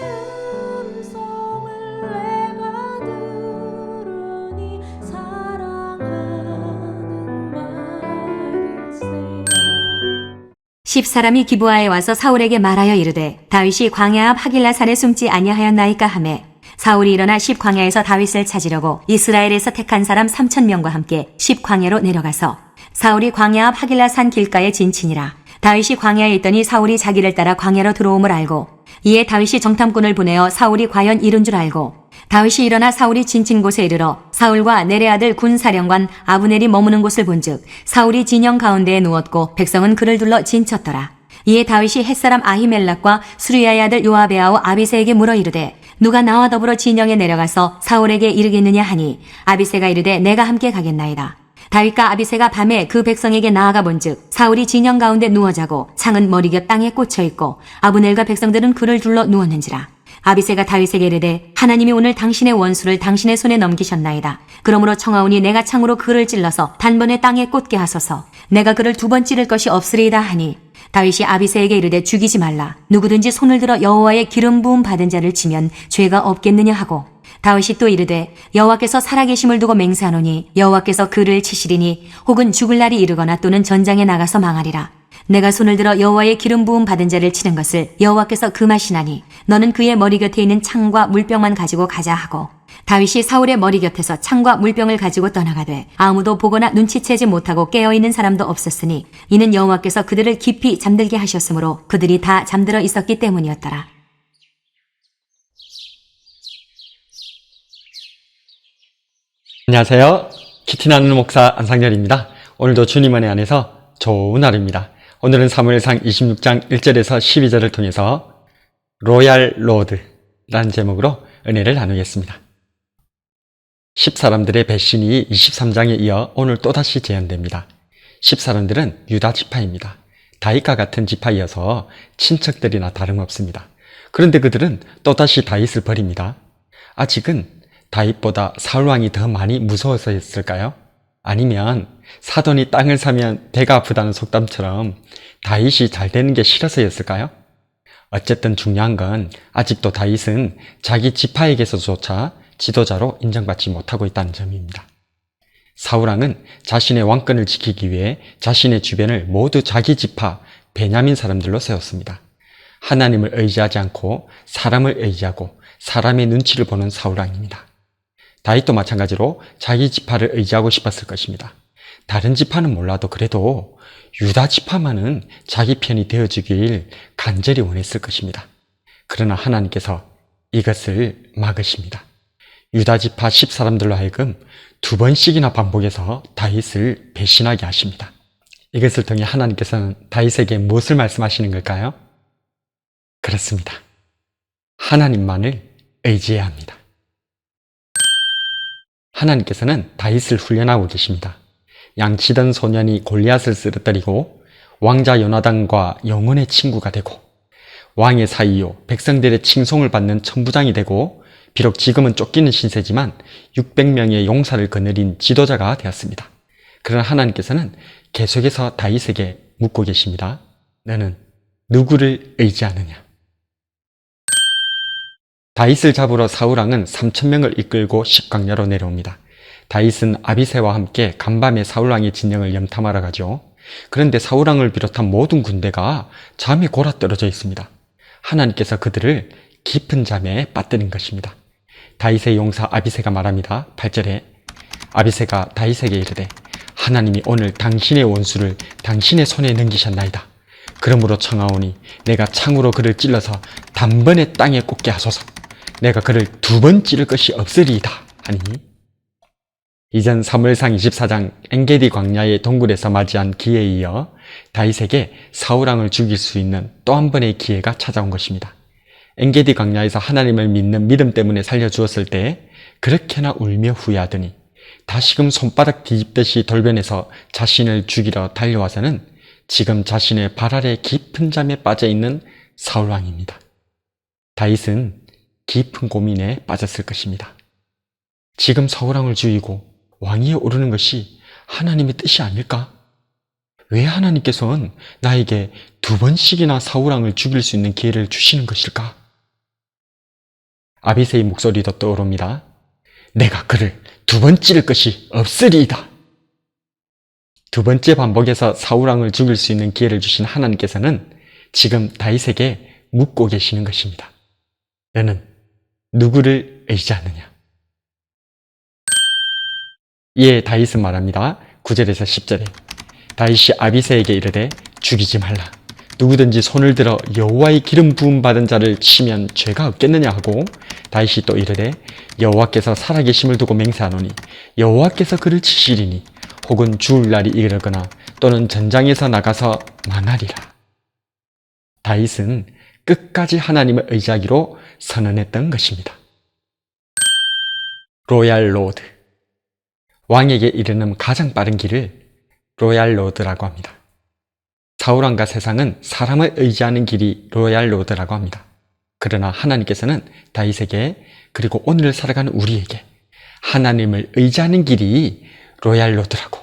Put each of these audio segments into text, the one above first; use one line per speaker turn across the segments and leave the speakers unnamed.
음성을 내가 들으니 사랑하는 말일세.
10사람이 기브아에 와서 사울에게 말하여 이르되 다윗이 광야 앞 하길라 산에 숨지 아니하였나이까 하매 사울이 일어나 10광야에서 다윗을 찾으려고 이스라엘에서 택한 사람 3,000명과 함께 10광야로 내려가서 사울이 광야 앞 하길라 산 길가에 진친이라. 다윗이 광야에 있더니 사울이 자기를 따라 광야로 들어옴을 알고 이에 다윗이 정탐꾼을 보내어 사울이 과연 이룬 줄 알고 다윗이 일어나 사울이 진친 곳에 이르러 사울과 내레 아들 군사령관 아브넬이 머무는 곳을 본즉 사울이 진영 가운데에 누웠고 백성은 그를 둘러 진쳤더라. 이에 다윗이 햇사람 아히멜락과 수리야의 아들 요압의 아우 아비새에게 물어 이르되 누가 나와 더불어 진영에 내려가서 사울에게 이르겠느냐 하니 아비새가 이르되 내가 함께 가겠나이다. 다윗과 아비새가 밤에 그 백성에게 나아가 본즉 사울이 진영 가운데 누워 자고 창은 머리곁 땅에 꽂혀 있고 아브넬과 백성들은 그를 둘러 누웠는지라. 아비새가 다윗에게 이르되 하나님이 오늘 당신의 원수를 당신의 손에 넘기셨나이다. 그러므로 청하오니 내가 창으로 그를 찔러서 단번에 땅에 꽂게 하소서. 내가 그를 2번 찌를 것이 없으리이다 하니 다윗이 아비새에게 이르되 죽이지 말라. 누구든지 손을 들어 여호와의 기름 부음 받은 자를 치면 죄가 없겠느냐 하고 다윗이 또 이르되 여호와께서 살아계심을 두고 맹세하노니 여호와께서 그를 치시리니 혹은 죽을 날이 이르거나 또는 전장에 나가서 망하리라. 내가 손을 들어 여호와의 기름 부음 받은 자를 치는 것을 여호와께서 금하시나니 너는 그의 머리 곁에 있는 창과 물병만 가지고 가자 하고 다윗이 사울의 머리 곁에서 창과 물병을 가지고 떠나가되 아무도 보거나 눈치채지 못하고 깨어있는 사람도 없었으니 이는 여호와께서 그들을 깊이 잠들게 하셨으므로 그들이 다 잠들어 있었기 때문이었더라.
안녕하세요. 키티나는 목사 안상렬입니다. 오늘도 주님 은혜 안에서 좋은 하루입니다. 오늘은 사무엘상 26장 1절에서 12절을 통해서 로얄 로드라는 제목으로 은혜를 나누겠습니다. 10사람들의 배신이 23장에 이어 오늘 또다시 재현됩니다. 10사람들은 유다 지파입니다. 다윗과 같은 지파이어서 친척들이나 다름없습니다. 그런데 그들은 또다시 다윗을 버립니다. 아직은 다윗보다 사울왕이 더 많이 무서워서였을까요? 아니면 사돈이 땅을 사면 배가 아프다는 속담처럼 다윗이 잘 되는 게 싫어서였을까요? 어쨌든 중요한 건 아직도 다윗은 자기 지파에게서조차 지도자로 인정받지 못하고 있다는 점입니다. 사울왕은 자신의 왕권을 지키기 위해 자신의 주변을 모두 자기 지파 베냐민 사람들로 세웠습니다. 하나님을 의지하지 않고 사람을 의지하고 사람의 눈치를 보는 사울왕입니다. 다윗도 마찬가지로 자기 지파를 의지하고 싶었을 것입니다. 다른 지파는 몰라도 그래도 유다 지파만은 자기 편이 되어주길 간절히 원했을 것입니다. 그러나 하나님께서 이것을 막으십니다. 유다 지파 10사람들로 하여금 2번씩이나 반복해서 다윗을 배신하게 하십니다. 이것을 통해 하나님께서는 다윗에게 무엇을 말씀하시는 걸까요? 그렇습니다. 하나님만을 의지해야 합니다. 하나님께서는 다윗을 훈련하고 계십니다. 양치던 소년이 골리앗을 쓰러뜨리고 왕자 요나단과 영혼의 친구가 되고 왕의 사이요 백성들의 칭송을 받는 천부장이 되고 비록 지금은 쫓기는 신세지만 600명의 용사를 거느린 지도자가 되었습니다. 그러나 하나님께서는 계속해서 다윗에게 묻고 계십니다. 너는 누구를 의지하느냐? 다윗을 잡으러 사울왕은 3,000명을 이끌고 십광야로 내려옵니다. 다윗은 아비새와 함께 간밤에 사울왕의 진영을 염탐하러 가죠. 그런데 사울왕을 비롯한 모든 군대가 잠에 골아떨어져 있습니다. 하나님께서 그들을 깊은 잠에 빠뜨린 것입니다. 다윗의 용사 아비새가 말합니다. 8절에 아비새가 다윗에게 이르되 하나님이 오늘 당신의 원수를 당신의 손에 넘기셨나이다. 그러므로 청하오니 내가 창으로 그를 찔러서 단번에 땅에 꽂게 하소서. 내가 그를 2번 찌를 것이 없으리이다 하니 이전 사무엘상 24장 엔게디 광야의 동굴에서 맞이한 기회에 이어 다윗에게 사울왕을 죽일 수 있는 또 한 번의 기회가 찾아온 것입니다. 엔게디 광야에서 하나님을 믿는 믿음 때문에 살려주었을 때 그렇게나 울며 후회하더니 다시금 손바닥 뒤집듯이 돌변해서 자신을 죽이러 달려와서는 지금 자신의 발 아래 깊은 잠에 빠져있는 사울왕입니다. 다윗은 깊은 고민에 빠졌을 것입니다. 지금 사울왕을 죽이고 왕위에 오르는 것이 하나님의 뜻이 아닐까? 왜 하나님께서는 나에게 2번씩이나 사울왕을 죽일 수 있는 기회를 주시는 것일까? 아비새의 목소리도 떠오릅니다. 내가 그를 두 번 찌를 것이 없으리이다. 두 번째 반복에서 사울왕을 죽일 수 있는 기회를 주신 하나님께서는 지금 다윗에게 묻고 계시는 것입니다. 너는 누구를 의지하느냐? 이에 다윗은 말합니다. 9절에서 10절에 다윗이 아비새에게 이르되 죽이지 말라. 누구든지 손을 들어 여호와의 기름 부음 받은 자를 치면 죄가 없겠느냐 하고 다윗이 또 이르되 여호와께서 살아계심을 두고 맹세하노니 여호와께서 그를 치시리니 혹은 죽을 날이 이르거나 또는 전장에서 나가서 망하리라. 다윗은 끝까지 하나님을 의지하기로 선언했던 것입니다. 로얄 로드, 왕에게 이르는 가장 빠른 길을 로얄 로드라고 합니다. 사울왕과 세상은 사람을 의지하는 길이 로얄 로드라고 합니다. 그러나 하나님께서는 다윗에게 그리고 오늘을 살아가는 우리에게 하나님을 의지하는 길이 로얄 로드라고,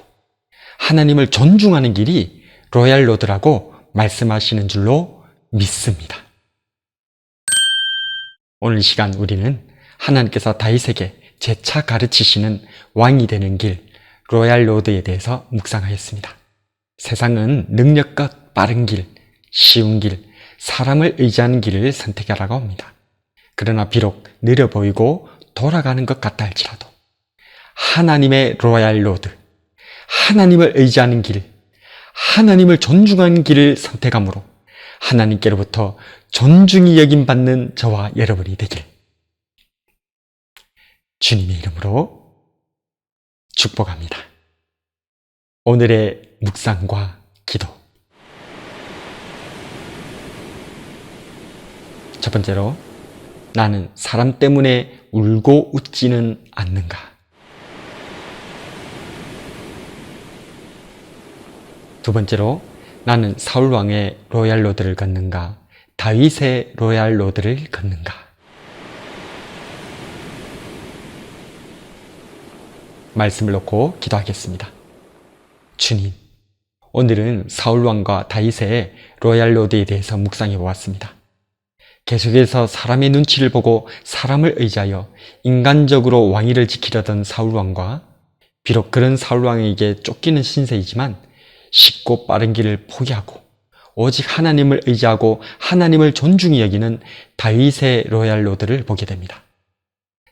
하나님을 존중하는 길이 로얄 로드라고 말씀하시는 줄로 믿습니다. 오늘 이 시간 우리는 하나님께서 다윗에게 재차 가르치시는 왕이 되는 길, 로얄 로드에 대해서 묵상하였습니다. 세상은 능력껏 빠른 길, 쉬운 길, 사람을 의지하는 길을 선택하라고 합니다. 그러나 비록 느려 보이고 돌아가는 것 같다 할지라도 하나님의 로얄 로드, 하나님을 의지하는 길, 하나님을 존중하는 길을 선택함으로 하나님께로부터 존중이 여김받는 저와 여러분이 되길 주님의 이름으로 축복합니다. 오늘의 묵상과 기도. 첫 번째로, 나는 사람 때문에 울고 웃지는 않는가? 두 번째로, 나는 사울 왕의 로얄 로드를 걷는가? 다윗의 로얄 로드를 걷는가? 말씀을 놓고 기도하겠습니다. 주님, 오늘은 사울왕과 다윗의 로얄 로드에 대해서 묵상해 보았습니다. 계속해서 사람의 눈치를 보고 사람을 의지하여 인간적으로 왕위를 지키려던 사울왕과 비록 그런 사울왕에게 쫓기는 신세이지만 쉽고 빠른 길을 포기하고 오직 하나님을 의지하고 하나님을 존중히 여기는 다윗의 로얄 로드를 보게 됩니다.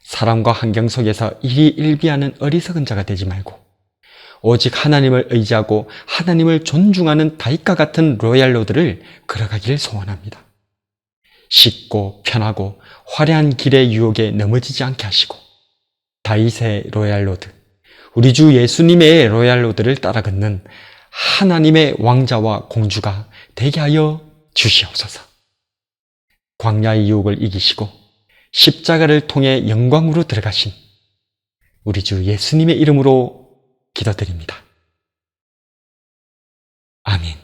사람과 환경 속에서 일희일비하는 어리석은 자가 되지 말고 오직 하나님을 의지하고 하나님을 존중하는 다윗과 같은 로얄 로드를 걸어가기를 소원합니다. 쉽고 편하고 화려한 길의 유혹에 넘어지지 않게 하시고 다윗의 로얄 로드, 우리 주 예수님의 로얄 로드를 따라 걷는 하나님의 왕자와 공주가 되게 하여 주시옵소서. 광야의 유혹을 이기시고 십자가를 통해 영광으로 들어가신 우리 주 예수님의 이름으로 기도드립니다. 아멘.